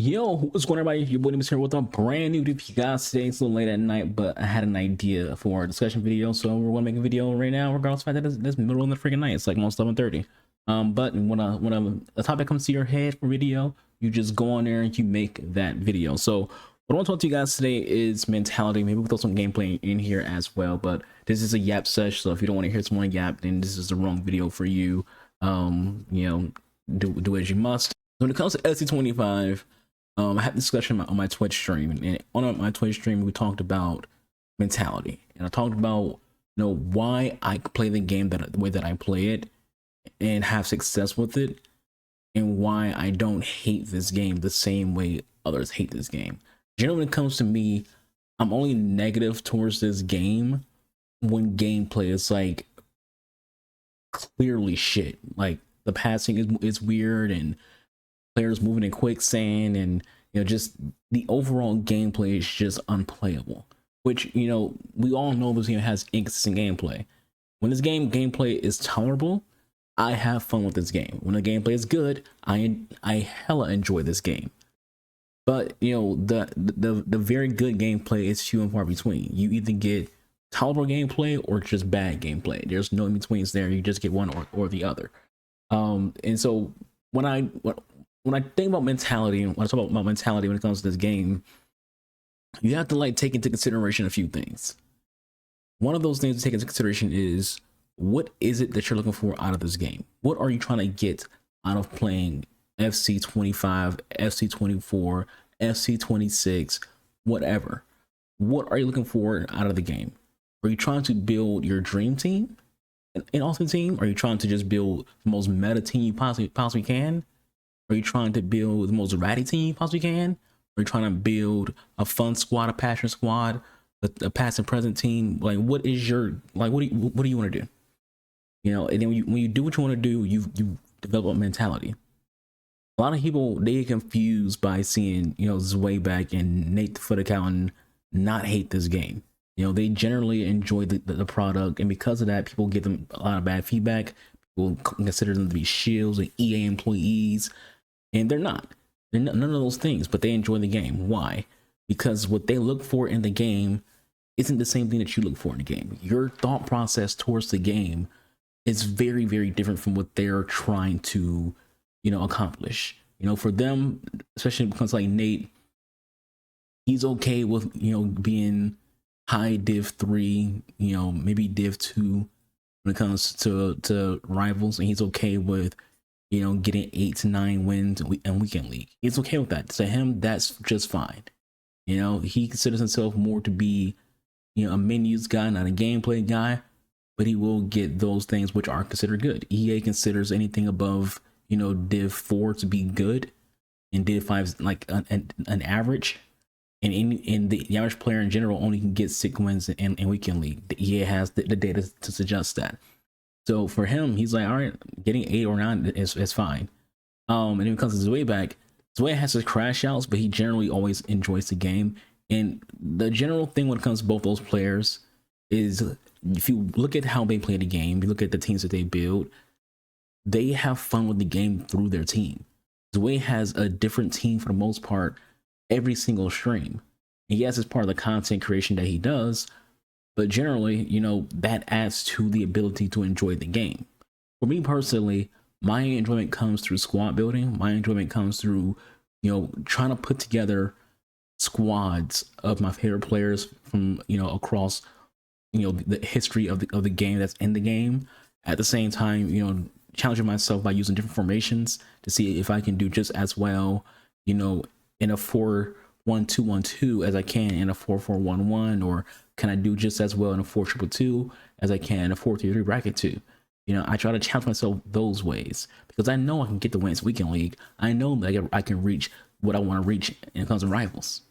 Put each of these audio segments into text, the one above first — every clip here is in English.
Yo, what's going on, everybody? Your boy Nimbus here with a brand new video for you guys today. It's a little late at night, but I had an idea for a discussion video, so we're gonna make a video right now, regardless of the fact that it's middle of the freaking night. It's like almost 11:30. But when a topic comes to your head for video, you just go on there and you make that video. So what I want to talk to you guys today is mentality. Maybe we'll throw some gameplay in here as well, but this is a yap sesh, so if you don't want to hear someone yap, then this is the wrong video for you. Do as you must. When it comes to SC25, I had a discussion on my Twitch stream, and on my Twitch stream, we talked about mentality, and I talked about why I play the game the way that I play it, and have success with it, and why I don't hate this game the same way others hate this game. Generally, when it comes to me, I'm only negative towards this game when gameplay is like clearly shit. Like the passing is weird, and players moving in quicksand, and just the overall gameplay is just unplayable, which we all know this game has inconsistent gameplay. When this gameplay is tolerable, I have fun with this game. When the gameplay is good, I hella enjoy this game. But the very good gameplay is few and far between. You either get tolerable gameplay or just bad gameplay. There's no in betweens there. You just get one or the other. And so when I think about mentality, and when I talk about mentality when it comes to this game, you have to take into consideration a few things. One of those things to take into consideration is, what is it that you're looking for out of this game? What are you trying to get out of playing FC25, FC24, FC26, whatever? What are you looking for out of the game? Are you trying to build your dream team, an awesome team? Are you trying to just build the most meta team you possibly can? Are you trying to build the most ratty team you possibly can? Are you trying to build a fun squad, a passion squad, a past and present team? Like, what is your what do you want to do? And then when you do what you want to do, you develop a mentality. A lot of people, they get confused by seeing Zwayback and Nate the FUT Accountant not hate this game. They generally enjoy the product, and because of that, people give them a lot of bad feedback. People consider them to be shills and EA employees. And they're not. They're none of those things, but they enjoy the game. Why? Because what they look for in the game isn't the same thing that you look for in the game. Your thought process towards the game is very, very different from what they're trying to, accomplish. For them, especially because like Nate, he's okay with, being high Div 3, maybe Div 2 when it comes to rivals, and he's okay with getting 8 to 9 wins in weekend league. He's okay with that. To him, that's just fine. He considers himself more to be, a menus guy, not a gameplay guy, but he will get those things which are considered good. EA considers anything above, Div 4 to be good, and Div 5 is like an average. And the average player in general only can get 6 wins in weekend league. The EA has the data to suggest that. So for him, he's like, all right, getting 8 or 9 is fine. And when it comes to Zwayback, Zway has his crash outs, but he generally always enjoys the game. And the general thing when it comes to both those players is, if you look at how they play the game, you look at the teams that they build, they have fun with the game through their team. Zway has a different team for the most part every single stream. And yes, it's part of the content creation that he does, but generally, that adds to the ability to enjoy the game. For me personally, my enjoyment comes through squad building. My enjoyment comes through, trying to put together squads of my favorite players from, across, the history of the game that's in the game. At the same time, challenging myself by using different formations to see if I can do just as well, in a 4-1-2-1-2 as I can in a 4-4-1-1, or can I do just as well in a 4-2-2 as I can in a 4-3-3 bracket 2? I try to challenge myself those ways because I know I can get the wins weekend league. I know that I can reach what I want to reach in terms of rivals.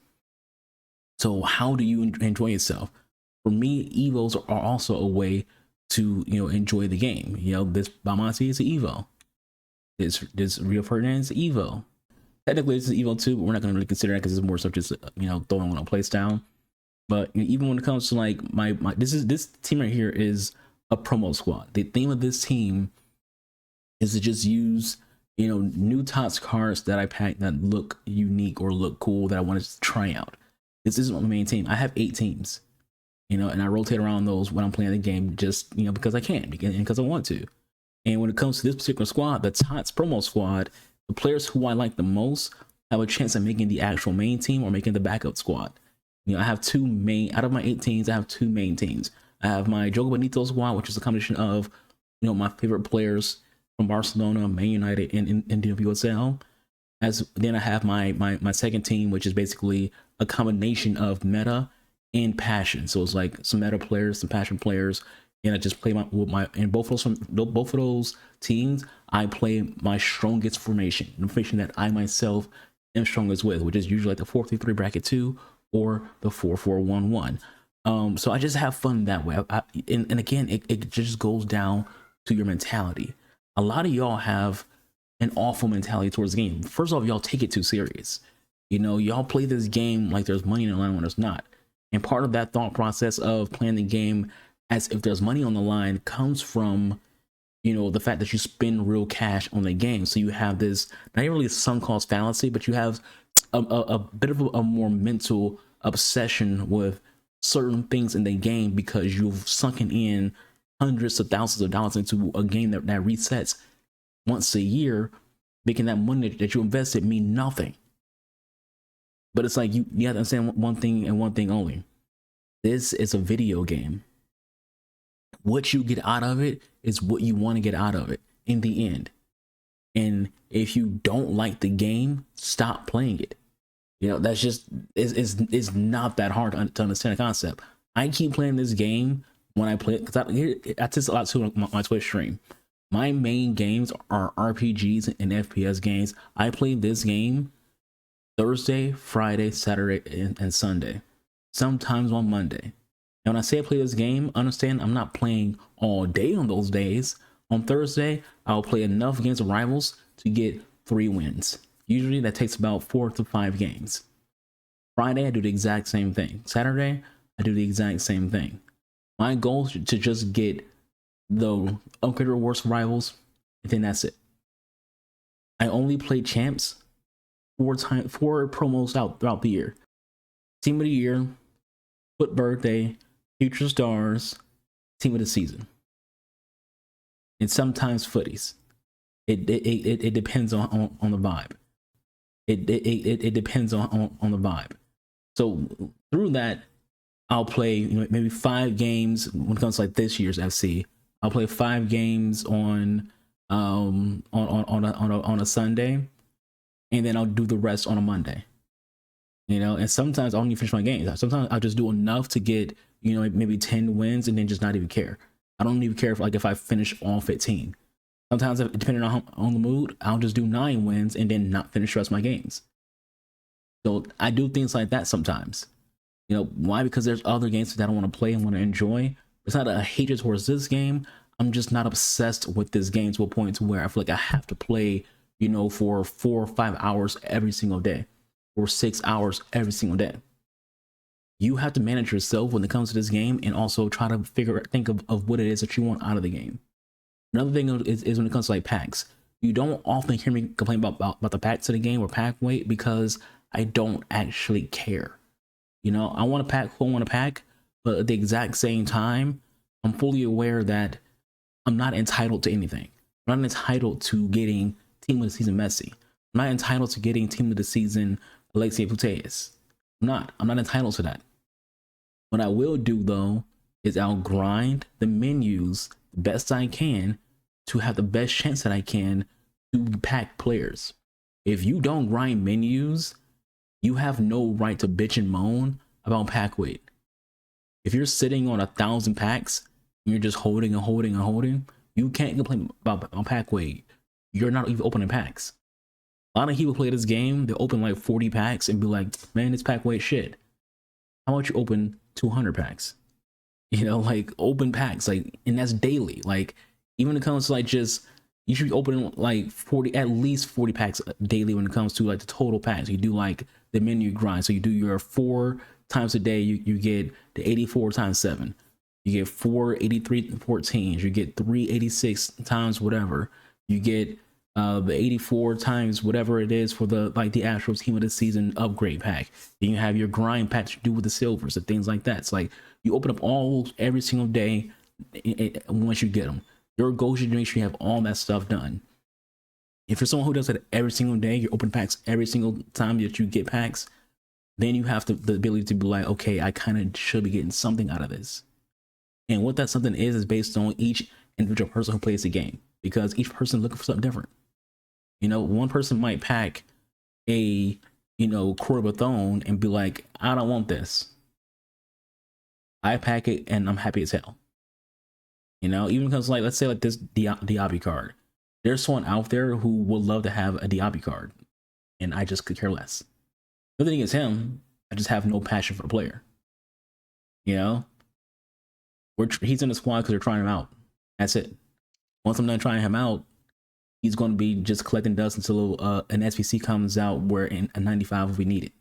So how do you enjoy yourself? For me, evos are also a way to enjoy the game. This Bamasi is an evo. This Rio Ferdinand is an evo. Technically, this is evo too, but we're not going to really consider that because it's more so just throwing on a play style. But even when it comes to like this team right here is a promo squad. The theme of this team is to just use new TOTS cards that I packed that look unique or look cool that I wanted to try out. This isn't my main team. I have 8 teams, and I rotate around those when I'm playing the game, just because I can and because I want to. And when it comes to this particular squad, the TOTS promo squad, the players who I like the most have a chance of making the actual main team or making the backup squad. I have 2 main, out of my 8 teams, I have 2 main teams. I have my Jogo Bonito squad, which is a combination of, my favorite players from Barcelona, Man United, and NWSL. Then I have my second team, which is basically a combination of meta and passion. So it's like some meta players, some passion players, and I just play in both of those teams. I play my strongest formation, the formation that I myself am strongest with, which is usually like the 4-3-3 bracket 2 or the 4-4-1-1. So I just have fun that way. And again, it just goes down to your mentality. A lot of y'all have an awful mentality towards the game. First off, y'all take it too serious. Y'all play this game like there's money on the line when there's not. And part of that thought process of playing the game as if there's money on the line comes from, the fact that you spend real cash on the game. So you have this, not really a sunk cost fallacy, but you have a bit of a more mental obsession with certain things in the game because you've sunken in hundreds of thousands of dollars into a game that resets once a year, making that money that you invested mean nothing. But it's like you have to understand one thing and one thing only. This is a video game. What you get out of it is what you want to get out of it in the end. And if you don't like the game, stop playing it. That's just, it's not that hard to understand the concept. I keep playing this game when I play it, because I test a lot too on my Twitch stream. My main games are RPGs and FPS games. I play this game Thursday, Friday, Saturday, and Sunday. Sometimes on Monday. And when I say I play this game, understand I'm not playing all day on those days. On Thursday, I'll play enough games of rivals to get 3 wins. Usually that takes about 4 to 5 games. Friday, I do the exact same thing. Saturday, I do the exact same thing. My goal is to just get the upgrade rewards for rivals, and then that's it. I only play champs 4 promos out throughout the year. Team of the year, FUT birthday, future stars, team of the season, and sometimes footies. It depends on the vibe. It depends on the vibe. So through that, I'll play maybe 5 games when it comes to like this year's FC. I'll play 5 games on a Sunday, and then I'll do the rest on a Monday. And sometimes I don't even finish my games. Sometimes I'll just do enough to get maybe 10 wins and then just not even care. I don't even care if I finish all 15. Sometimes, depending on the mood, I'll just do 9 wins and then not finish the rest of my games. So I do things like that sometimes. Why? Because there's other games that I want to play and want to enjoy. It's not a hatred towards this game. I'm just not obsessed with this game to a point to where I feel like I have to play, for 4 or 5 hours every single day, or 6 hours every single day. You have to manage yourself when it comes to this game, and also try to think of what it is that you want out of the game. Another thing is when it comes to like packs. You don't often hear me complain about the packs of the game or pack weight, because I don't actually care. I want to pack who I want to pack, but at the exact same time, I'm fully aware that I'm not entitled to anything. I'm not entitled to getting team of the season Messi. I'm not entitled to getting team of the season Alexia Putellas. I'm not entitled to that. What I will do though is I'll grind the menus the best I can to have the best chance that I can to pack players. If you don't grind menus, you have no right to bitch and moan about pack weight. If you're sitting on 1,000 packs and you're just holding and holding and holding, you can't complain about pack weight. You're not even opening packs. A lot of people play this game, they open like 40 packs and be like, man, this pack weight shit. How about you open 200 packs? Like open packs, like, and that's daily. Like, even when it comes to like just, you should be opening like at least 40 packs daily when it comes to like the total packs. You do like the menu grind. So you do your 4 times a day, you get the 84 times 7. You get 4 83 14s. You get 3 86 times whatever. You get the 84 times whatever it is for the the actual team of the season upgrade pack. Then you have your grind pack to do with the silvers and things like that. It's like you open up all every single day once you get them. Your goal is to make sure you have all that stuff done. If you're someone who does that every single day, you open packs every single time that you get packs, then you have the ability to be like, okay, I kind of should be getting something out of this. And what that something is based on each individual person who plays the game, because each person is looking for something different. You know, one person might pack a, Corbathone and be like, I don't want this. I pack it and I'm happy as hell. You know, even because let's say this Diaby card. There's someone out there who would love to have a Diaby card, and I just could care less. Nothing against him. I just have no passion for the player. You know, he's in the squad because they're trying him out. That's it. Once I'm done trying him out, he's going to be just collecting dust until an SPC comes out where a 95 will be needed,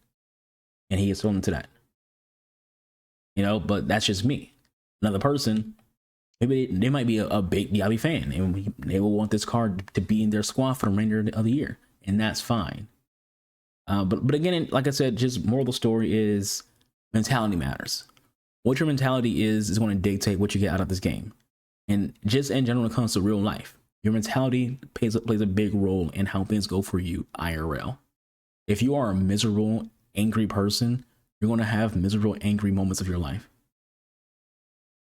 and he gets thrown into that. You know, but that's just me. Another person, maybe they might be a big Diaby fan, and they will want this card to be in their squad for the remainder of the year, and that's fine. But again, like I said, just moral of the story is mentality matters. What your mentality is going to dictate what you get out of this game. And just in general, when it comes to real life, your mentality plays a big role in how things go for you IRL. If you are a miserable, angry person, you're going to have miserable, angry moments of your life.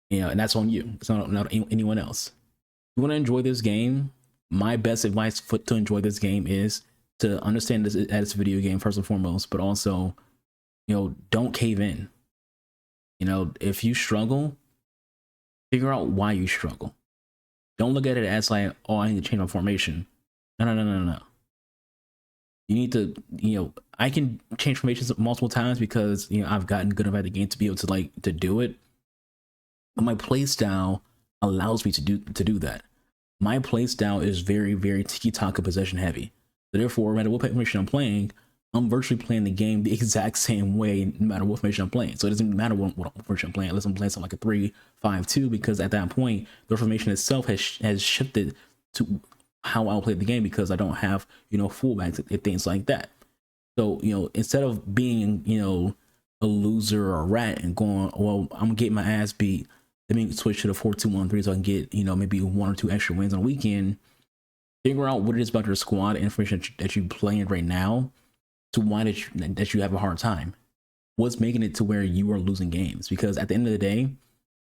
You know, and that's on you. It's not anyone else. If you want to enjoy this game, my best advice to enjoy this game is to understand this as a video game first and foremost, but also, don't cave in. You know, if you struggle, figure out why you struggle. Don't look at it as like, oh, I need to change my formation. No. You need to, I can change formations multiple times because, I've gotten good enough at the game to be able to do it. But my play style allows me to do that. My play style is very, very tiki-taka possession heavy. So therefore, no matter what formation I'm playing, I'm virtually playing the game the exact same way, no matter what formation I'm playing. So it doesn't matter what formation I'm playing, unless I'm playing something like a 3-5-2, because at that point, the formation itself has shifted to how I'll play the game because I don't have, fullbacks and things like that. So, instead of being, a loser or a rat and going, well, I'm getting my ass beat, let me switch to the 4-2-1-3 so I can get, maybe 1 or 2 extra wins on a weekend. Figure out what it is about your squad information that you playing right now to why that you have a hard time. What's making it to where you are losing games? Because at the end of the day,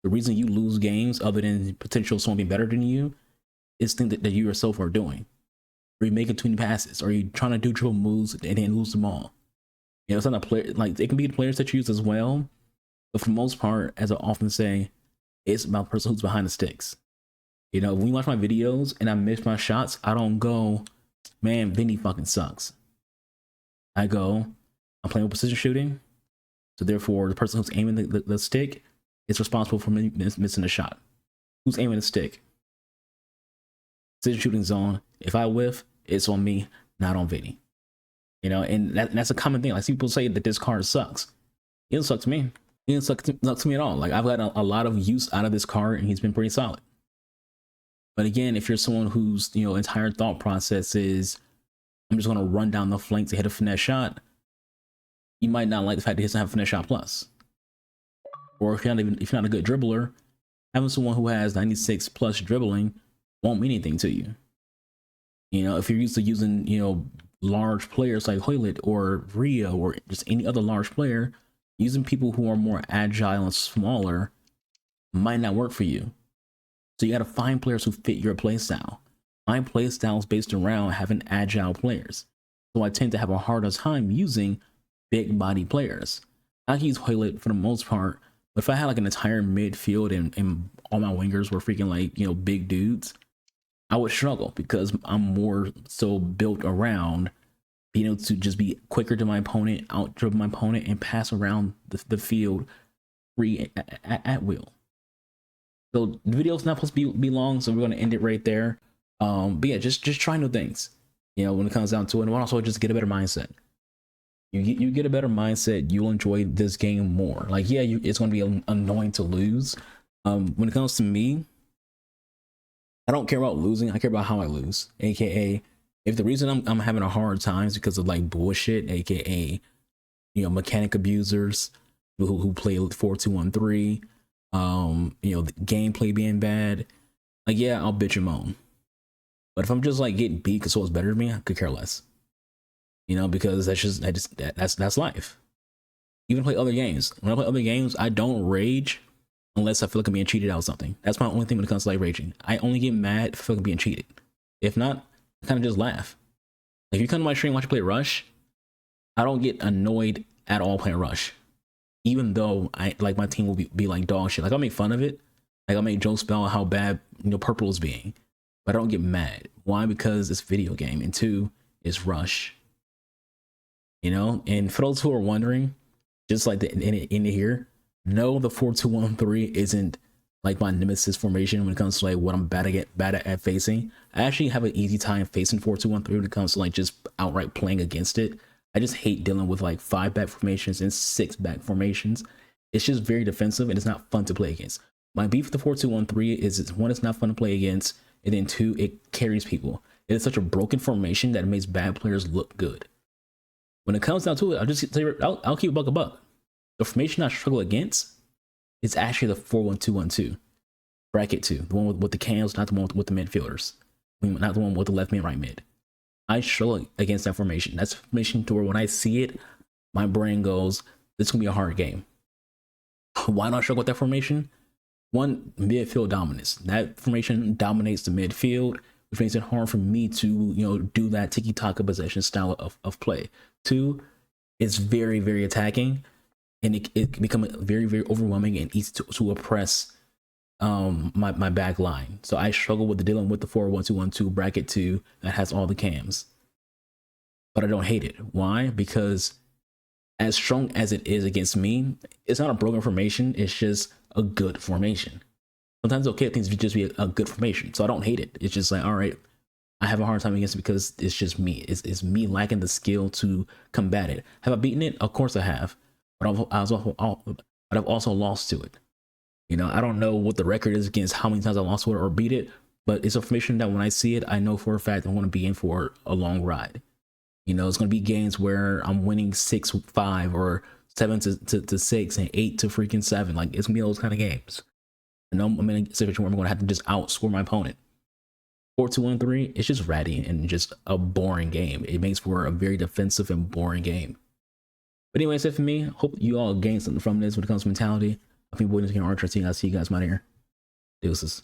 the reason you lose games, other than potential someone being better than you, is things that you yourself are doing. Are you making too many passes? Are you trying to do triple moves and then lose them all? It's not a player, like it can be the players that you use as well, but for the most part, as I often say, it's about the person who's behind the sticks. When you watch my videos and I miss my shots, I don't go, man, Vinny fucking sucks. I go, I'm playing with precision shooting, so therefore the person who's aiming the stick is responsible for missing the shot. Who's aiming the stick? Precision shooting zone. If I whiff, it's on me, not on Vinny. And that's a common thing. Like people say that this card sucks. It doesn't suck to me. It doesn't suck to me at all. Like I've got a lot of use out of this card, and he's been pretty solid. But again, if you're someone whose entire thought process is, I'm just going to run down the flank to hit a finesse shot, you might not like the fact that he doesn't have a finesse shot plus. Or if you're not a good dribbler, having someone who has 96 plus dribbling won't mean anything to you. If you're used to using large players like Hoylett or Rio or just any other large player, using people who are more agile and smaller might not work for you. So you got to find players who fit your playstyle. My playstyle is based around having agile players. So I tend to have a harder time using big body players. I can use Hoylett for the most part, but if I had like an entire midfield and all my wingers were freaking like, big dudes, I would struggle because I'm more so built around being able to just be quicker to my opponent, out dribble my opponent, and pass around the field free at will. So the video's not supposed to be long, so we're going to end it right there. But yeah, just try new things, when it comes down to it. And also just get a better mindset. You get a better mindset, you'll enjoy this game more. Like, yeah, it's going to be annoying to lose. When it comes to me, I don't care about losing. I care about how I lose. AKA, If the reason I'm having a hard time is because of like bullshit, aka mechanic abusers who play 4213, the gameplay being bad, like yeah, I'll bitch and moan. But if I'm just like getting beat because someone's better than me, I could care less. Because that's life. Even play other games. When I play other games, I don't rage unless I feel like I'm being cheated out of something. That's my only thing when it comes to like raging. I only get mad if I feel like I'm being cheated. If not, I kind of just laugh. Like if you come to my stream and watch me play Rush, I don't get annoyed at all playing Rush. Even though I like my team will be like dog shit. Like I'll make fun of it. Like I'll make jokes about how bad purple is being. But I don't get mad. Why? Because it's a video game. And two, it's Rush. And for those who are wondering, just like in here, no, the 4213 isn't like my nemesis formation when it comes to like what I'm bad at facing. I actually have an easy time facing 4213 when it comes to like just outright playing against it. I just hate dealing with like 5 back formations and 6 back formations. It's just very defensive and it's not fun to play against. My beef with the 4213 is one, it's not fun to play against, and then two, it carries people. It is such a broken formation that it makes bad players look good. When it comes down to it, I'll keep a buck. The formation I struggle against is actually the 4-1-2-1-2 bracket 2, the one with the cams, not the one with the midfielders, not the one with the left mid, right mid. I struggle against that formation. That's a formation to where when I see it, my brain goes, "This is gonna be a hard game." Why do I struggle with that formation? One, midfield dominance. That formation dominates the midfield, which makes it hard for me to do that tiki-taka possession style of play. Two, it's very, very attacking, and it can become very, very overwhelming and easy to oppress my back line. So I struggle with dealing with the 4-1-2-1-2 bracket 2 that has all the cams. But I don't hate it. Why? Because as strong as it is against me, it's not a broken formation, it's just a good formation. Sometimes it's okay if things just be a good formation. So I don't hate it. It's just like, all right, I have a hard time against it because it's just me. It's me lacking the skill to combat it. Have I beaten it? Of course I have. But I've also lost to it. I don't know what the record is against how many times I lost to it or beat it, but it's a formation that when I see it, I know for a fact I'm going to be in for a long ride. It's going to be games where I'm winning 6-5 or 7-6 and 8-7. Like it's going to be those kind of games. I'm in a situation where I'm going to have to just outscore my opponent. 4-2-1-3, it's just ratty and just a boring game. It makes for a very defensive and boring game. But anyway, that's it for me. Hope you all gain something from this when it comes to mentality. I've been waiting to get Archer. I'll see you guys out here. Deuces.